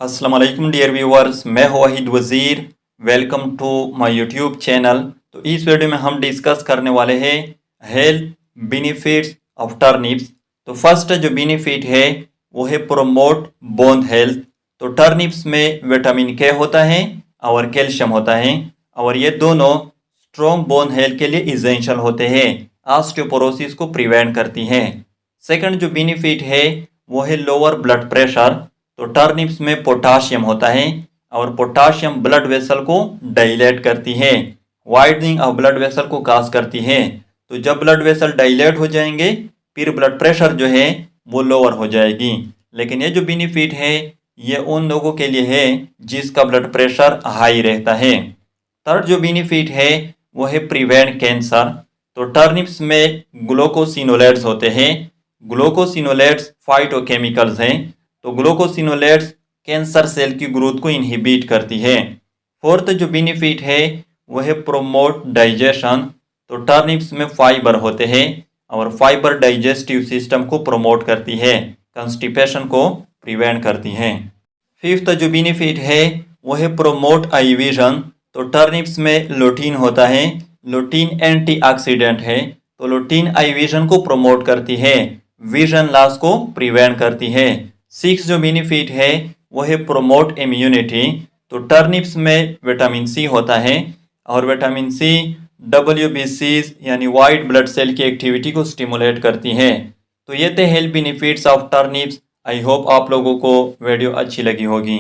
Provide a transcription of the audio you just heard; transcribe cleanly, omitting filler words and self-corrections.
अस्सलाम वालेकुम dear viewers, मैं हूं Waheed Wazir. Welcome to my YouTube channel. तो इस वीडियो में हम डिस्कस करने वाले हैं हेल्थ बेनिफिट्स ऑफ टर्निप्स। तो फर्स्ट जो बेनिफिट है वो है प्रोमोट बोन हेल्थ। तो टर्निप्स में विटामिन के होता है और कैल्शियम होता है और ये दोनों स्ट्रॉन्ग बोन हेल्थ के लिए इसेंशियल होते हैं। ऑस्टियोपोरोसिस को प्रिवेंट करती हैं। सेकंड जो बेनिफिट है वो है लोअर ब्लड प्रेशर। तो टर्निप्स में पोटाशियम होता है और पोटाशियम ब्लड वेसल को डायलेट करती है, वाइडनिंग ऑफ ब्लड वेसल को काज करती है। तो जब ब्लड वेसल डायलेट हो जाएंगे फिर ब्लड प्रेशर जो है वो लोअर हो जाएगी। लेकिन ये जो बेनिफिट है ये उन लोगों के लिए है जिसका ब्लड प्रेशर हाई रहता है। थर्ड जो बेनिफिट है वो है प्रिवेंट कैंसर। तो टर्निप्स में ग्लूकोसिनोलेट्स होते हैं। ग्लूकोसिनोलेट्स फाइटोकेमिकल्स हैं। तो ग्लूकोसिनोलेट्स कैंसर सेल की ग्रोथ को इनहिबिट करती है। फोर्थ जो बेनिफिट है वो है प्रोमोट डाइजेशन। तो टर्निप्स में फाइबर होते हैं और फाइबर डाइजेस्टिव सिस्टम को प्रोमोट करती है, कंस्टिपेशन को प्रिवेंट करती है। फिफ्थ जो बेनिफिट है वो है प्रोमोट आई विजन। तो टर्निप्स में लुटीन होता है। लुटीन एंटीऑक्सीडेंट है। तो लुटीन आई विजन को प्रोमोट करती है, विजन लॉस को प्रिवेंट करती है। सिक्स जो बेनिफिट है वो है प्रोमोट इम्यूनिटी। तो टर्निप्स में विटामिन सी होता है और विटामिन सी WBCs यानी वाइट ब्लड सेल की एक्टिविटी को स्टिमुलेट करती है। तो ये थे health benefits of turnips. I hope आप लोगों को वीडियो अच्छी लगी होगी।